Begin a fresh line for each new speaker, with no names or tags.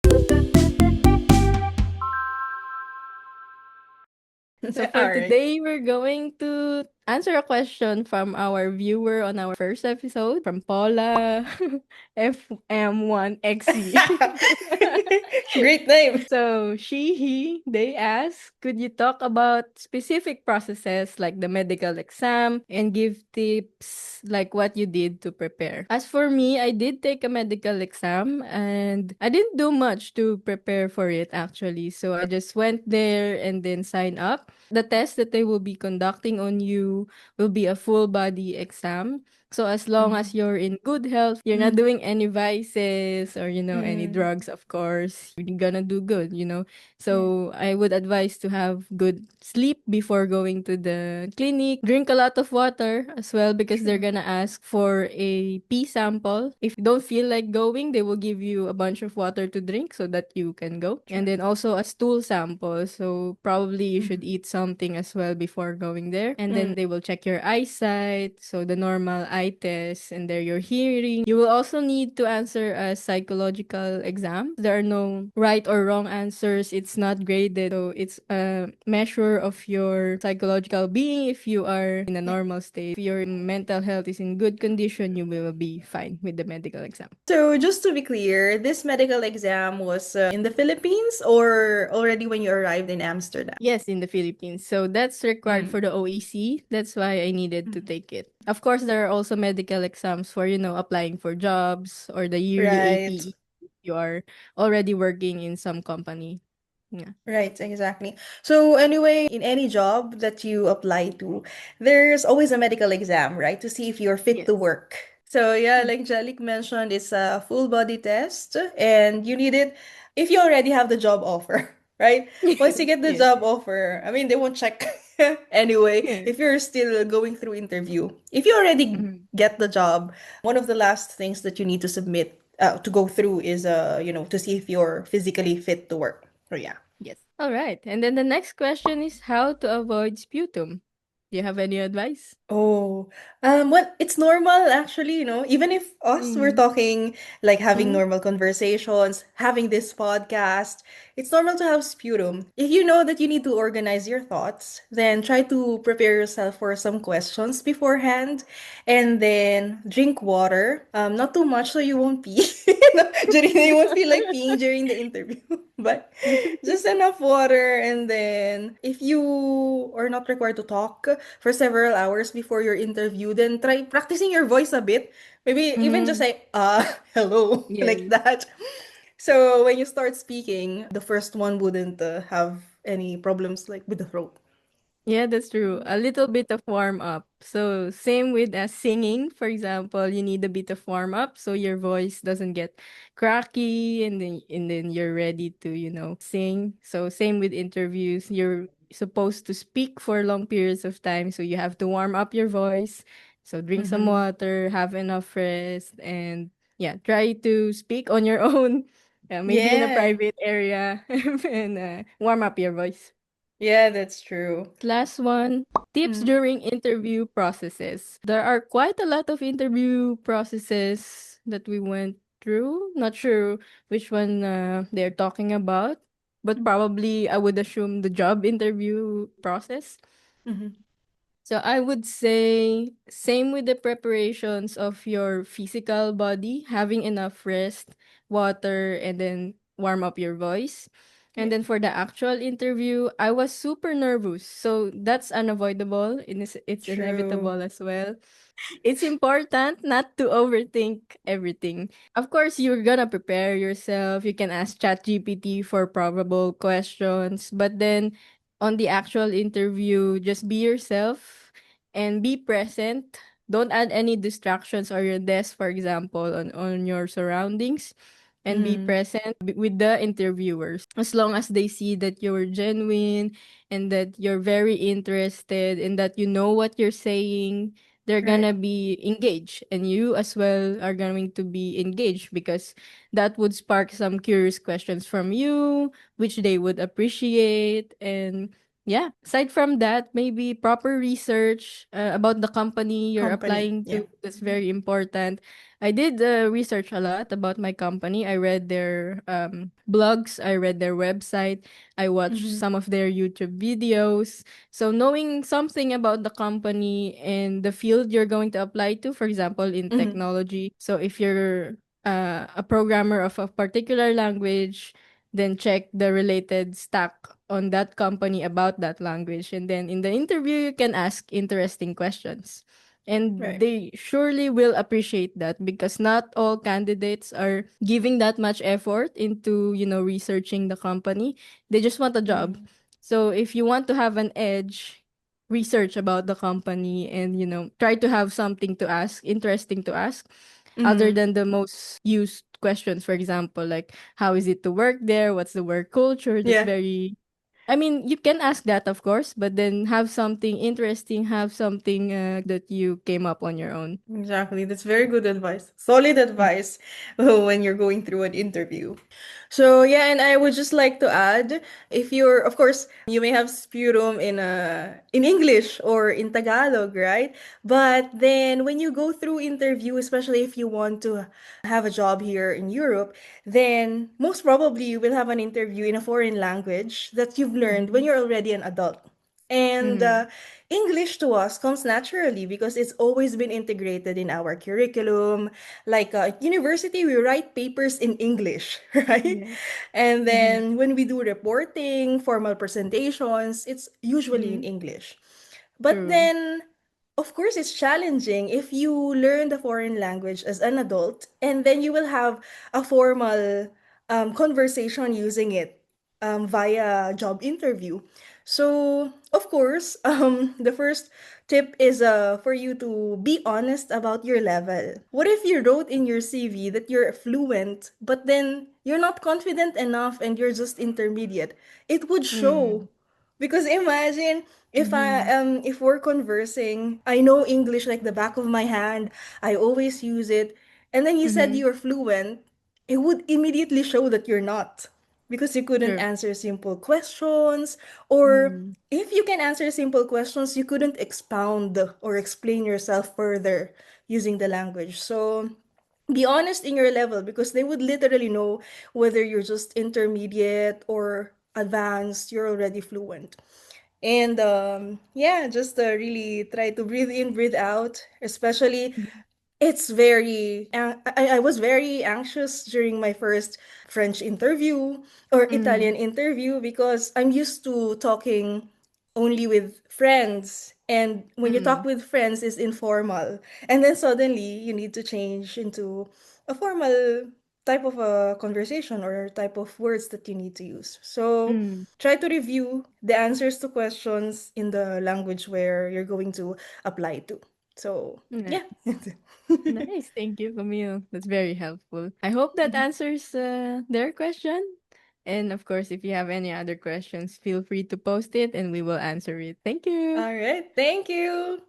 So for
All right.
today, we're going to answer a question from our viewer on our first episode from Paula FM1XC.
Great name.
So they ask, could you talk about specific processes like the medical exam and give tips like what you did to prepare? As for me, I did take a medical exam and I didn't do much to prepare for it actually. So I just went there and then signed up. The test that they will be conducting on you will be a full body exam. So as long as
Mhm.
you're in good health, you're not
Mhm.
doing any vices or any
Mhm.
drugs, of course, you're gonna do good.
Yeah.
So I would advise to have good sleep before going to the clinic. Drink a lot of water as well because they're
True.
gonna ask for a pee sample. If you don't feel like going, they will give you a bunch of water to drink so that you can go. And
True.
then also a stool sample. So probably you
Mhm.
should eat something as well before going there. And
Mm.
then they will check your eyesight. So the normal eye test and there your hearing. You will also need to answer a psychological exam. There are no right or wrong answers. It's not graded. So it's a measure of your psychological being if you are in a
Yeah.
normal state. If your mental health is in good condition, you will be fine with the medical exam.
So just to be clear, this medical exam was in the Philippines or already when you arrived in Amsterdam?
Yes, in the Philippines. So that's required
Mm.
for the OEC. That's why I needed to
Mhm.
take it. Of course, there are also medical exams for, applying for jobs or the yearly
Right.
APE if you are already working in some company. Yeah.
Right, exactly. So anyway, in any job that you apply to, there's always a medical exam, right? To see if you're fit to
Yes.
work. So yeah,
Mm.
like Jalik mentioned, it's a full body test and you need it if you already have the job offer, right? Once you get the
Yes.
job offer, I mean, they won't check anyway
Yes.
if you're still going through interview. If you already
Mhm.
get the job, one of the last things that you need to submit to go through is to see if you're physically fit to work. So yeah.
Yes. All right. And then the next question is how to avoid sputum. Do you have any advice?
Oh, well, it's normal actually, even if us we're
Mm.
talking like having
Mm.
normal conversations, having this podcast, it's normal to have sputum. If you know that you need to organize your thoughts, then try to prepare yourself for some questions beforehand and then drink water. Not too much so you won't pee. You won't feel like peeing during the interview, but just enough water. And then if you are not required to talk for several hours before your interview, then try practicing your voice a bit. Maybe even just
Mm.
say, hello, like
Yes.
that. So when you start speaking, the first one wouldn't have any problems like with the throat.
Yeah, that's true. A little bit of warm up. So same with singing, for example, you need a bit of warm up so your voice doesn't get cracky and then you're ready to, sing. So same with interviews. You're supposed to speak for long periods of time, so you have to warm up your voice. So drink some
Mm-hmm.
water, have enough rest, and yeah, try to speak on your own, maybe in a
Yeah.
private area and warm up your voice.
Yeah, that's true.
Last one, tips
Mm.
during interview processes. There are quite a lot of interview processes that we went through. Not sure which one they're talking about, but probably I would assume the job interview process.
Mm-hmm.
So I would say same with the preparations of your physical body, having enough rest, water, and then warm up your voice. And
Yeah.
then for the actual interview, I was super nervous. So that's unavoidable. It's
True.
inevitable as well. It's important not to overthink everything. Of course, you're gonna prepare yourself. You can ask ChatGPT for probable questions, but then on the actual interview, just be yourself and be present. Don't add any distractions or your desk, for example, on your surroundings and be
Mm.
present with the interviewers. As long as they see that you're genuine and that you're very interested and that you know what you're saying, they're
Right.
gonna be engaged and you as well are going to be engaged because that would spark some curious questions from you which they would appreciate, and yeah, aside from that, maybe proper research about the company you're
Company.
applying
Yeah.
to. That's very important. I did research a lot about my company. I read their blogs, I read their website, I watched
Mm-hmm.
some of their YouTube videos. So knowing something about the company and the field you're going to apply to, for example, in
Mm-hmm.
technology. So if you're a programmer of a particular language, then check the related stack on that company about that language. And then in the interview, you can ask interesting questions. And
Right.
they surely will appreciate that because not all candidates are giving that much effort into, researching the company. They just want a job.
Mm-hmm.
So if you want to have an edge, research about the company and, try to have something to ask, interesting to ask other
Mm-hmm.
than the most used questions, for example, like how is it to work there, what's the work culture. That's
Yeah.
very, I mean, you can ask that, of course, but then have something interesting, have something that you came up on your own.
Exactly. That's very good advice. Solid advice when you're going through an interview. So yeah, and I would just like to add, if you're, of course, you may have sputum in English or in Tagalog, right? But then when you go through interview, especially if you want to have a job here in Europe, then most probably you will have an interview in a foreign language that you've learned when
Mm-hmm.
you're already an adult. And
Mm-hmm.
English to us comes naturally because it's always been integrated in our curriculum. Like university, we write papers in English, right?
Yeah.
And
Mm-hmm.
then when we do reporting, formal presentations, it's usually in
Mm-hmm.
English. But
True.
then, of course, it's challenging if you learn the foreign language as an adult and then you will have a formal conversation using it via job interview. So, of course, the first tip is for you to be honest about your level. What if you wrote in your CV that you're fluent, but then you're not confident enough and you're just intermediate? It would show.
Mm-hmm.
Because imagine
Mm-hmm.
if we're conversing, I know English like the back of my hand. I always use it. And then you said
Mm-hmm.
you're fluent, it would immediately show that you're not because you couldn't
True.
answer simple questions, or
Mm-hmm.
if you can answer simple questions, you couldn't expound or explain yourself further using the language. So be honest in your level because they would literally know whether you're just intermediate or advanced, you're already fluent. And yeah, just really try to breathe in, breathe out, especially it's very I was very anxious during my first French interview or
Mm-hmm.
Italian interview because I'm used to talking only with friends, and when you talk
Mm-hmm.
with friends is informal, and then suddenly you need to change into a formal type of a conversation or type of words that you need to use. So
Mm-hmm.
try to review the answers to questions in the language where you're going to apply to. So yeah.
Nice. Thank you, Camille. That's very helpful. I hope that answers their question. And of course, if you have any other questions, feel free to post it and we will answer it. Thank you.
All right. Thank you.